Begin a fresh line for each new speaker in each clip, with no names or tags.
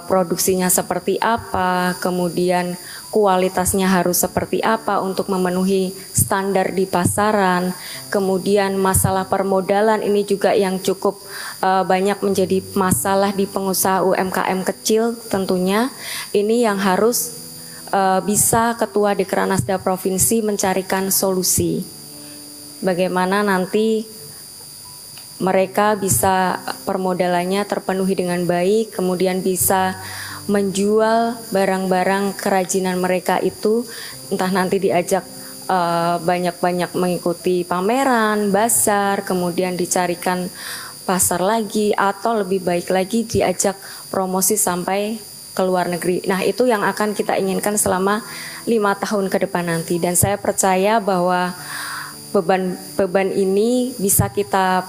produksinya seperti apa, kemudian kualitasnya harus seperti apa untuk memenuhi standar di pasaran. Kemudian masalah permodalan ini juga yang cukup banyak menjadi masalah di pengusaha UMKM kecil tentunya. Ini yang harus bisa Ketua Dekranasda Provinsi mencarikan solusi. Bagaimana nanti mereka bisa permodalannya terpenuhi dengan baik, kemudian bisa menjual barang-barang kerajinan mereka itu, entah nanti diajak banyak-banyak mengikuti pameran, bazar, kemudian dicarikan pasar lagi, atau lebih baik lagi diajak promosi sampai ke luar negeri. Nah, itu yang akan kita inginkan selama 5 tahun ke depan nanti. Dan saya percaya bahwa beban ini bisa kita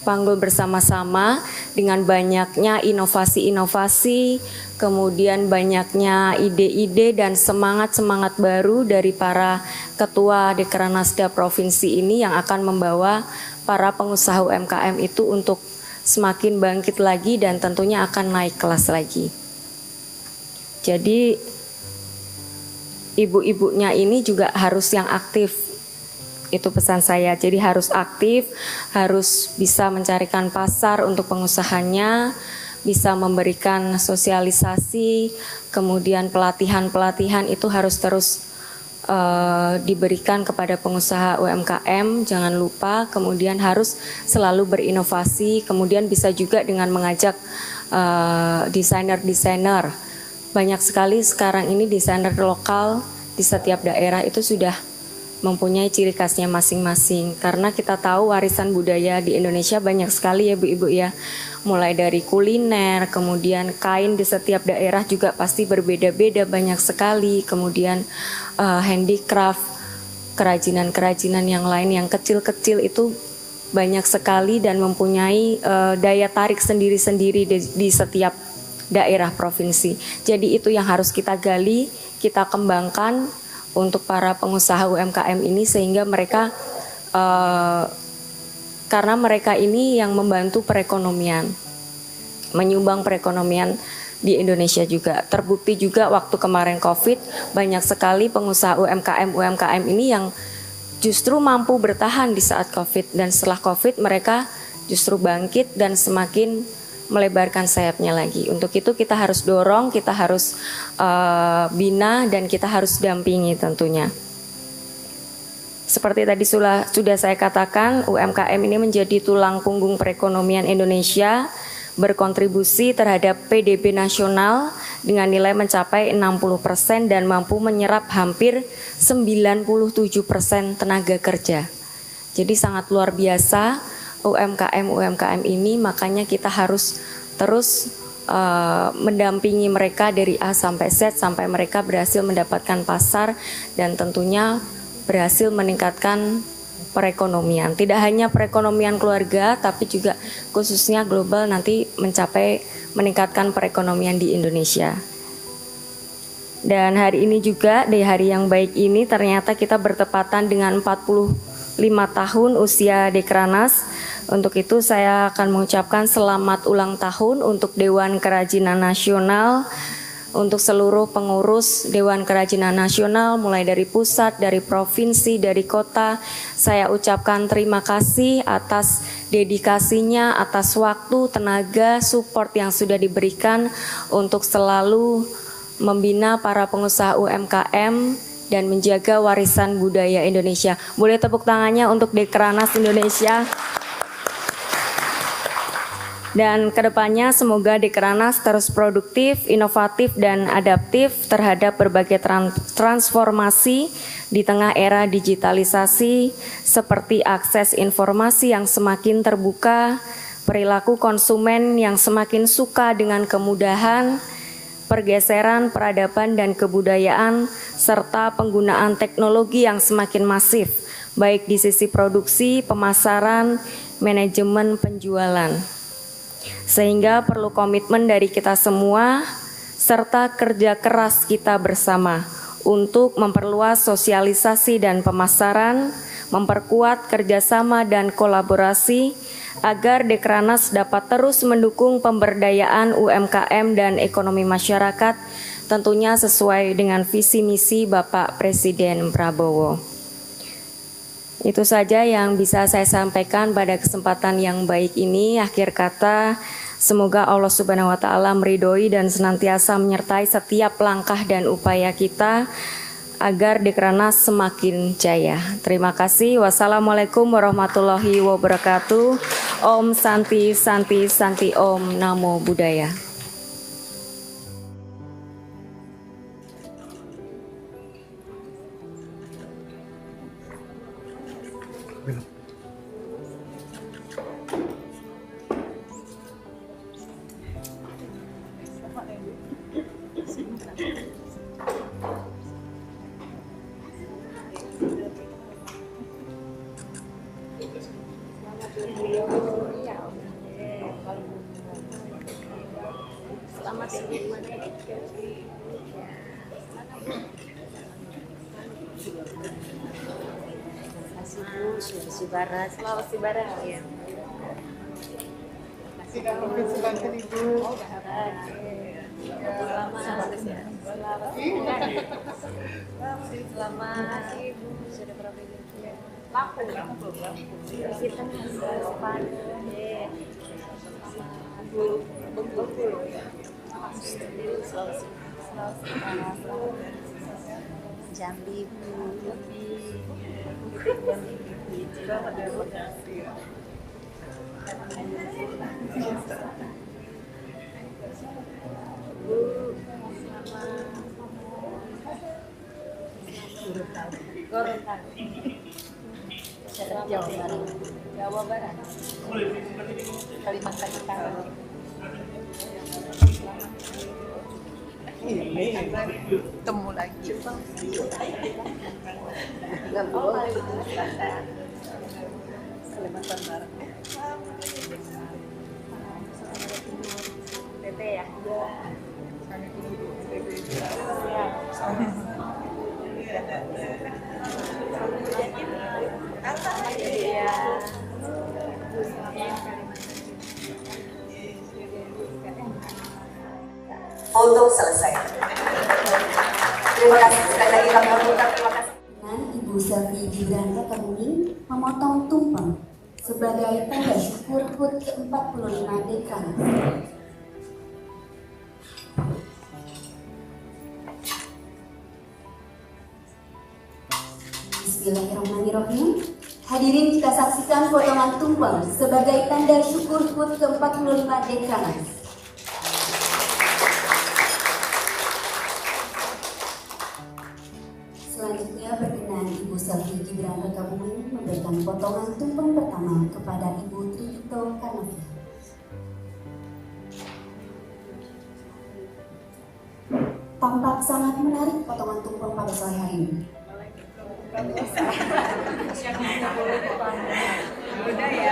panggul bersama-sama dengan banyaknya inovasi-inovasi, kemudian banyaknya ide-ide dan semangat-semangat baru dari para ketua Dekranasda Provinsi ini yang akan membawa para pengusaha UMKM itu untuk semakin bangkit lagi dan tentunya akan naik kelas lagi. Jadi ibu-ibunya ini juga harus yang aktif. Itu pesan saya, jadi harus aktif, harus bisa mencarikan pasar untuk pengusahanya, bisa memberikan sosialisasi, kemudian pelatihan-pelatihan itu harus terus diberikan kepada pengusaha UMKM, jangan lupa, kemudian harus selalu berinovasi, kemudian bisa juga dengan mengajak desainer-desainer. Banyak sekali sekarang ini desainer lokal di setiap daerah itu sudah mempunyai ciri khasnya masing-masing, karena kita tahu warisan budaya di Indonesia banyak sekali ya Bu-Ibu ya, mulai dari kuliner, kemudian kain di setiap daerah juga pasti berbeda-beda banyak sekali, kemudian handicraft, kerajinan-kerajinan yang lain yang kecil-kecil itu banyak sekali dan mempunyai daya tarik sendiri-sendiri di setiap daerah provinsi. Jadi itu yang harus kita gali, kita kembangkan untuk para pengusaha UMKM ini, sehingga mereka karena mereka ini yang membantu perekonomian, menyumbang perekonomian di Indonesia juga. Terbukti juga waktu kemarin COVID, banyak sekali pengusaha UMKM ini yang justru mampu bertahan di saat COVID, dan setelah COVID mereka justru bangkit dan semakin melebarkan sayapnya lagi. Untuk itu kita harus dorong, kita harus bina, dan kita harus dampingi tentunya. Seperti tadi sudah saya katakan, UMKM ini menjadi tulang punggung perekonomian Indonesia, berkontribusi terhadap PDB nasional dengan nilai mencapai 60% dan mampu menyerap hampir 97% tenaga kerja. Jadi sangat luar biasa UMKM ini, makanya kita harus terus mendampingi mereka dari A sampai Z sampai mereka berhasil mendapatkan pasar dan tentunya berhasil meningkatkan perekonomian. Tidak hanya perekonomian keluarga, tapi juga khususnya global nanti meningkatkan perekonomian di Indonesia. Dan hari ini juga, di hari yang baik ini, ternyata kita bertepatan dengan 45 tahun usia Dekranas. Untuk itu saya akan mengucapkan selamat ulang tahun untuk Dewan Kerajinan Nasional, untuk seluruh pengurus Dewan Kerajinan Nasional, mulai dari pusat, dari provinsi, dari kota. Saya ucapkan terima kasih atas dedikasinya, atas waktu, tenaga, support yang sudah diberikan untuk selalu membina para pengusaha UMKM dan menjaga warisan budaya Indonesia. Boleh tepuk tangannya untuk Dekranas Indonesia. Dan kedepannya semoga Dekranas terus produktif, inovatif, dan adaptif terhadap berbagai transformasi di tengah era digitalisasi, seperti akses informasi yang semakin terbuka, perilaku konsumen yang semakin suka dengan kemudahan, pergeseran peradaban dan kebudayaan, serta penggunaan teknologi yang semakin masif, baik di sisi produksi, pemasaran, manajemen penjualan. Sehingga perlu komitmen dari kita semua serta kerja keras kita bersama untuk memperluas sosialisasi dan pemasaran, memperkuat kerjasama dan kolaborasi agar Dekranas dapat terus mendukung pemberdayaan UMKM dan ekonomi masyarakat, tentunya sesuai dengan visi misi Bapak Presiden Prabowo. Itu saja yang bisa saya sampaikan pada kesempatan yang baik ini. Akhir kata, semoga Allah Subhanahu wa Ta'ala meridhoi dan senantiasa menyertai setiap langkah dan upaya kita agar Dekranas semakin jaya. Terima kasih. Wassalamualaikum warahmatullahi wabarakatuh. Om Santi Santi Santi Om Namo Buddhaya. Selamat Sulawesi Barat. Sulawesi Barat. Ya.
Tidak provinsi Banten Ibu.
Selamat Ibu sudah provinsi. Lampung. Kita Bengkulu. Sulawesi. Jambi. Jawa Barat. Kalimantan Utara.
Ini temu lagi. Kalimantan Barat.
PP ya.
Foto selesai. Terima kasih sekali lagi kami ucapkan terima kasih.
Dengan Ibu Selvi Gibran Rakabuming memotong tumpeng sebagai tanda syukur HUT ke-45 Dekranas. Bismillahirrahmanirrahim. Hadirin, kita saksikan potongan tumpeng sebagai tanda syukur HUT ke-45 Dekranas. Selanjutnya berkenan Ibu Selvi Gibran Rakabuming memberikan potongan tumpeng pertama kepada Ibu Tridito Karnavia. Tampak sangat menarik potongan tumpeng pada sore hari ini.
Budaya.